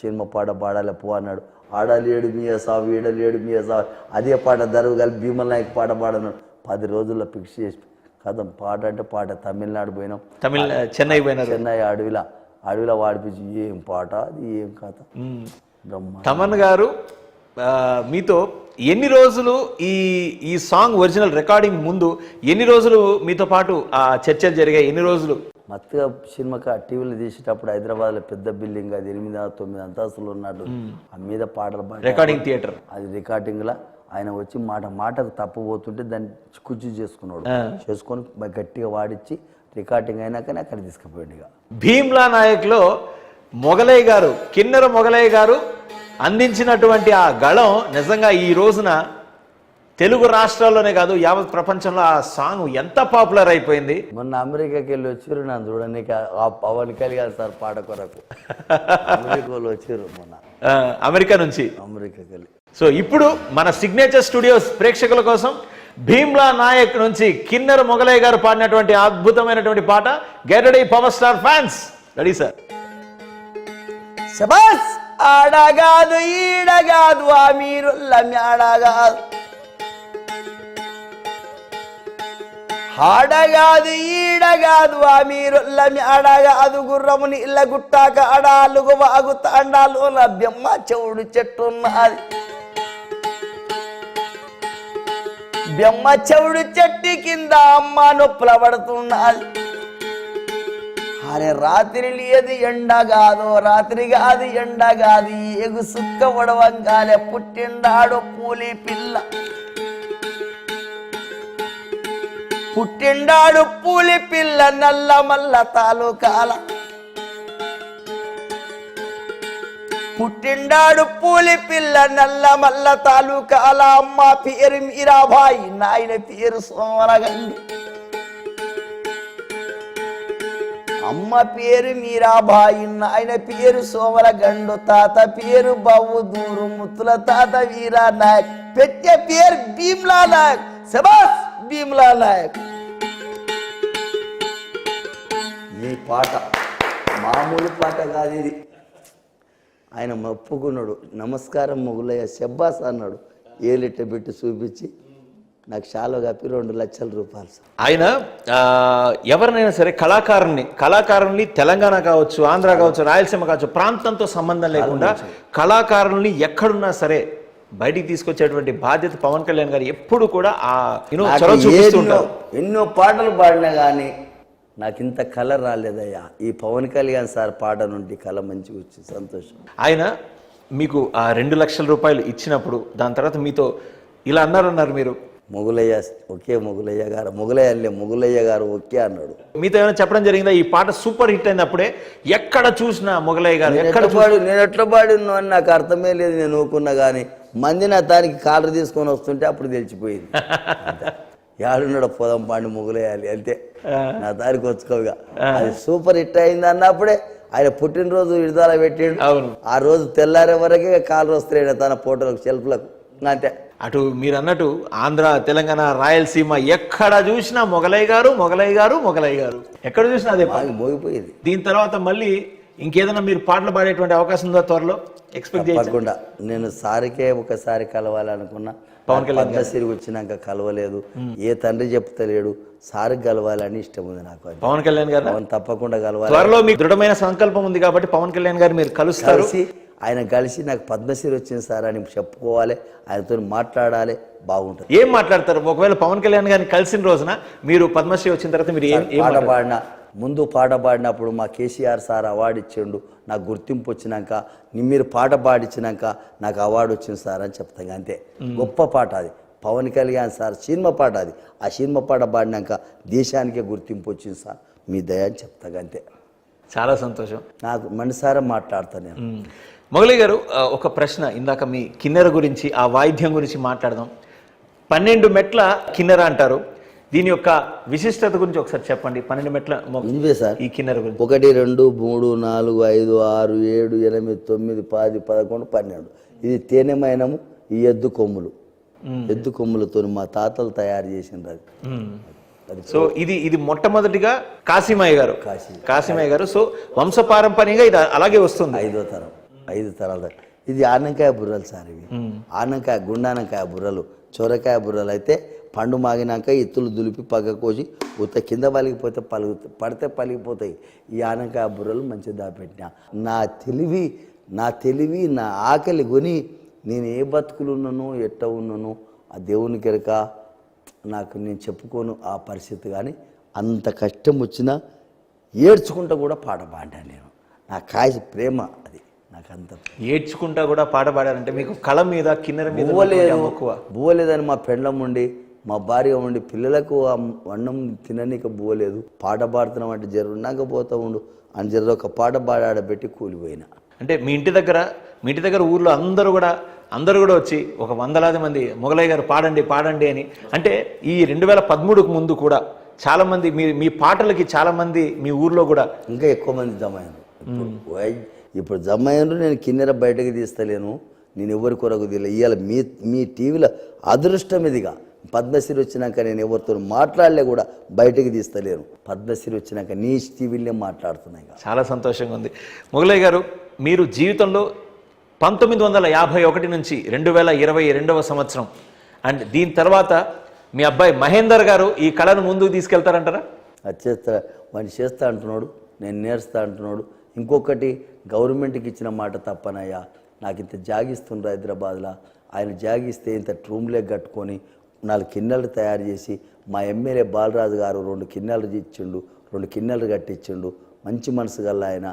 Cinema పాట పాడాలి పో అన్నాడు. ఆడలేడు మీ సాగు ఈడలేడు మీ సాగు అదే పాట దరువు కలిపి భీమల నాయక్ పాట పాడన్నాడు. 10 రోజుల్లో ఫిక్స్ చేసి కథం పాట అంటే పాట. తమిళనాడు పోయినాం, చెన్నై పోయినారు. చెన్నై అడవిలో వాడిపించి ఏం పాట అది ఏం కథ. తమన్ గారు మీతో ఎన్ని రోజులు ఈ సాంగ్ ఒరిజినల్ రికార్డింగ్ ముందు ఎన్ని రోజులు మీతో పాటు ఆ చర్చలు జరిగాయి? ఎన్ని రోజులు? మత్తుగా సినిమాకి టీవీలో తీసేటప్పుడు హైదరాబాద్లో పెద్ద బిల్డింగ్, అది 8-9 అంతస్తులు ఉన్నట్టు. ఆ మీద పాటలు రికార్డింగ్ థియేటర్, అది రికార్డింగ్లా ఆయన వచ్చి మాటకు తప్పు పోతుంటే దాన్ని కుర్చీ చేసుకొని గట్టిగా వాడిచ్చి రికార్డింగ్ అయినాకనే అక్కడ తీసుకుపోయాడు. ఇక భీమ్లా నాయక్లో మొగలయ్య గారు, కిన్నెర మొగలయ్య గారు అందించినటువంటి ఆ గళం నిజంగా ఈ రోజున తెలుగు రాష్ట్రాల్లోనే కాదు యావత్ ప్రపంచంలో ఆ సాంగ్ ఎంత పాపులర్ అయిపోయింది. మొన్న అమెరికాకి వెళ్ళి వచ్చారు నన్ను చూడడానికి. ఆ పవన్ కళ్యాణ్ సార్ పాట కొరకు అమెరికాలో వచ్చారు మొన్న, అమెరికా నుంచి. అమెరికాకి వెళ్ళి సో ఇప్పుడు మన సిగ్నేచర్ స్టూడియోస్ ప్రేక్షకుల కోసం భీమ్లా నాయక్ నుంచి కిన్నెర మొగలయ్య గారు పాడినటువంటి అద్భుతమైనటువంటి పాట. Get ready power star fans, ready sir. శబాస్. ఆడగాదు ఈడగాదు ఆ మీరుల్ల మేడగాదు, ఆడగాదు ఈడగాదు ఆ మీరుల్ల మేడగాదు, గుర్రముని ఇళ్ళ గుట్టాక అడాలుగు వాగు తాండాలు లభ్యమ్మ చెవుడు చెట్టున్నది, బెమ్మ చెవుడు చెట్టు కింద అమ్మ నొప్పుల పడుతున్నది. అరే రాత్రి లేదు ఎండ కాదు, రాత్రి కాదు ఎండ కాదు, ఏగు సుక్క వడవంగాలే పుట్టిండాడు పూలి పిల్ల, పుట్టిండాడు పూలి పిల్ల నల్ల మల్ల తాలూకాల, పుట్టిండాడు పూలి పిల్ల నల్ల మల్ల తాలూకాల. అమ్మ పేరు మీరాబాయి, నాయన పేరు సోమరగండి. అమ్మ పేరు మీరాబాయి, నాయన పేరు సోమరగండు, తాత పేరు బవ్వుదూరు, ముత్తుల తాత వీరా నాయక్, పెట్టే పేరు భీమ్లా నాయక్. శబాస్ భీమ్లా నాయక్. ఈ పాట మామూలు పాట కాదు ఇది. ఆయన ఒప్పుకున్నాడు. నమస్కారం మొగులయ్య శబ్బాస్ అన్నాడు. ఏలిట్ట పెట్టి చూపించి నాకు షాలో కప్పి 2 లక్షల రూపాయలు. ఆయన ఎవరినైనా సరే కళాకారుల్ని తెలంగాణ కావచ్చు, ఆంధ్ర కావచ్చు, రాయలసీమ కావచ్చు, ప్రాంతంతో సంబంధం లేకుండా కళాకారుల్ని ఎక్కడున్నా సరే బయటికి తీసుకొచ్చేటువంటి బాధ్యత పవన్ కళ్యాణ్ గారు ఎప్పుడు కూడా ఎన్నో పాటలు పాడినా కానీ నాకు ఇంత కళ రాలేదయ్యా. ఈ పవన్ కళ్యాణ్ సార్ పాట నుండి కళ మంచిగా వచ్చింది, సంతోషం. ఆయన మీకు ఆ 2 లక్షల రూపాయలు ఇచ్చినప్పుడు దాని తర్వాత మీతో ఇలా అన్నారు మీరు, మొగులయ్య ఓకే, మొగులయ్య గారు ఓకే అన్నాడు. మీతో ఏమైనా చెప్పడం జరిగిందా? ఈ పాట సూపర్ హిట్ అయినప్పుడే ఎక్కడ చూసినా మొగలయ్య గారు నేను ఎట్లా పాడిను అని నాకు అర్థమే లేదు. నేను ఊకున్నా కానీ మంది నా దానికి కాలర్ తీసుకొని వస్తుంటే అప్పుడు తెలిసిపోయింది. యాడున్నాడు పోదాం పాడి మొగులయ్యాలి అంతే, నా దారికి వచ్చుకోగా. అది సూపర్ హిట్ అయింది అన్నప్పుడే ఆయన పుట్టినరోజు విడుదల పెట్టిండు. ఆ రోజు తెల్లారే వరకే కాలర్ వస్తున్నాయి తన ఫోటోలకు, సెల్ఫ్లకు, అంతే. అటు మీరు అన్నట్టు ఆంధ్ర, తెలంగాణ, రాయలసీమ ఎక్కడ చూసినా మొగలయ్య గారు ఎక్కడ చూసినా అదే మోగిపోయింది. దీని తర్వాత మళ్ళీ ఇంకేదైనా మీరు పాటలు పాడేటువంటి అవకాశం ఉందా త్వరలో? ఎక్స్పెక్ట్ చేయకుండా. నేను సారికే ఒకసారి కలవాలనుకున్నా, పవన్ కళ్యాణ్ పద్మశ్రీ వచ్చినాక కలవలేదు. ఏ తండ్రి చెప్తలేడు, సారికి కలవాలని ఇష్టం ఉంది నాకు. పవన్ కళ్యాణ్ గారు తప్పకుండా కలవాలి. త్వరలో మీకు దృఢమైన సంకల్పం ఉంది కాబట్టి పవన్ కళ్యాణ్ గారు మీరు కలుస్తారు. ఆయన కలిసి నాకు పద్మశ్రీ వచ్చింది సార్ అని చెప్పుకోవాలి, ఆయనతో మాట్లాడాలి, బాగుంటుంది. ఏం మాట్లాడతారు? ఒకవేళ పవన్ కళ్యాణ్ గారిని కలిసిన రోజున మీరు పద్మశ్రీ వచ్చిన తర్వాత మీరు పాట పాడినా, ముందు పాట పాడినప్పుడు మా కేసీఆర్ సార్ అవార్డు ఇచ్చిండు, నాకు గుర్తింపు వచ్చినాక మీరు పాట పాడించినాక నాకు అవార్డు వచ్చింది సార్ అని చెప్తాను, అంతే. గొప్ప పాట అది, పవన్ కళ్యాణ్ సార్ సినిమా పాట అది. ఆ సినిమా పాట పాడినాక దేశానికే గుర్తింపు వచ్చింది సార్, మీ దయ అని చెప్తాను, అంతే. చాలా సంతోషం. నాకు మనసారా మాట్లాడతాను నేను. మొగలయ్య గారు, ఒక ప్రశ్న. ఇందాక మీ కిన్నెర గురించి, ఆ వాయిద్యం గురించి మాట్లాడదాం. 12 మెట్ల కిన్నెర అంటారు. దీని యొక్క విశిష్టత గురించి ఒకసారి చెప్పండి. 12 మెట్ల సార్ ఈ కిన్నెర గురించి. 1 2 3 4 5 6 7 8 9 10 11 12. ఇది తేనెమైనము, ఈ ఎద్దు కొమ్ములతో మా తాతలు తయారు చేసిండ్రు అది. సో ఇది మొట్టమొదటిగా కాశీమయ్య గారు. సో వంశపారంపర్యంగా ఇది అలాగే వస్తుంది. 5వ తరం. 5 తరాల ఇది ఆనంకాయ బుర్రలు సార్ ఇవి. ఆనంకాయ గుండానంకాయ బుర్రలు, చొరకాయ బుర్రలు అయితే పండు మాగినాక ఇత్తులు దులిపి పగ్గ కోసి ఉత్త కింద పలిగిపోతే పడితే పలిగిపోతాయి. ఈ ఆనంకాయ బుర్రలు మంచిగా దాపెట్టినా. నా తెలివి నా ఆకలి కొని నేను ఏ బతుకులు ఉన్నానో ఎట్ట ఉన్నానో ఆ దేవునికి ఎరక, నాకు నేను చెప్పుకోను ఆ పరిస్థితి. కానీ అంత కష్టం వచ్చినా ఏడ్చుకుంటా కూడా పాట పాడాను నేను. నా కాయ ప్రేమ అది నాకు అంత. ఏడ్చుకుంటా కూడా పాట పాడారంటే మీకు కళ మీద కిన్నెర మీద బువ్వలేదని మా పెండ్లం ఉండి మా భార్య ఉండి పిల్లలకు అన్నం తిననీక బువ్వలేదు. పాట పాడుతున్నాం అంటే జరుగున్నాక పోతా ఉండు అని జర ఒక పాట పాడాడబెట్టి కూలిపోయినా. అంటే మీ ఇంటి దగ్గర ఊర్లో అందరూ కూడా వచ్చి ఒక 100లాది మంది మొగలయ్య గారు పాడండి అని. అంటే ఈ 2013కు ముందు కూడా చాలామంది మీ పాటలకి చాలామంది మీ ఊర్లో కూడా ఇంకా ఎక్కువ మంది జమ అయ్యారు. ఇప్పుడు జమ అయ్యారు. నేను కిన్నెర బయటకు తీస్తలేను, నేను ఎవరి కొరకు తీయలే. ఇవాళ మీ టీవీలో అదృష్టం ఇదిగా. పద్మశ్రీ వచ్చినాక నేను ఎవరితో మాట్లాడలే కూడా బయటకు తీస్తలేను. పద్మశ్రీ వచ్చినాక నీ టీవీలే మాట్లాడుతున్నాయి. చాలా సంతోషంగా ఉంది. మొగలయ్య గారు, మీరు జీవితంలో 1951 నుంచి 2022వ సంవత్సరం అండ్ దీని తర్వాత మీ అబ్బాయి మహేందర్ గారు ఈ కళను ముందుకు తీసుకెళ్తారంటారా? అది వాడిని చేస్తా అంటున్నాడు, నేను నేర్స్తా అంటున్నాడు. ఇంకొకటి, గవర్నమెంట్కి ఇచ్చిన మాట తప్పనయ్యా. నాకు ఇంత జాగిస్తుండ్రు హైదరాబాద్లో. ఆయన జాగిస్తే ఇంత రూమ్లే కట్టుకొని 4 కిన్నెలు తయారు చేసి మా ఎమ్మెల్యే బాలరాజు గారు 2 కిన్నెలు ఇచ్చిండు, 2 కిన్నెలు కట్టించిండు. మంచి మనసు గల్ల ఆయన.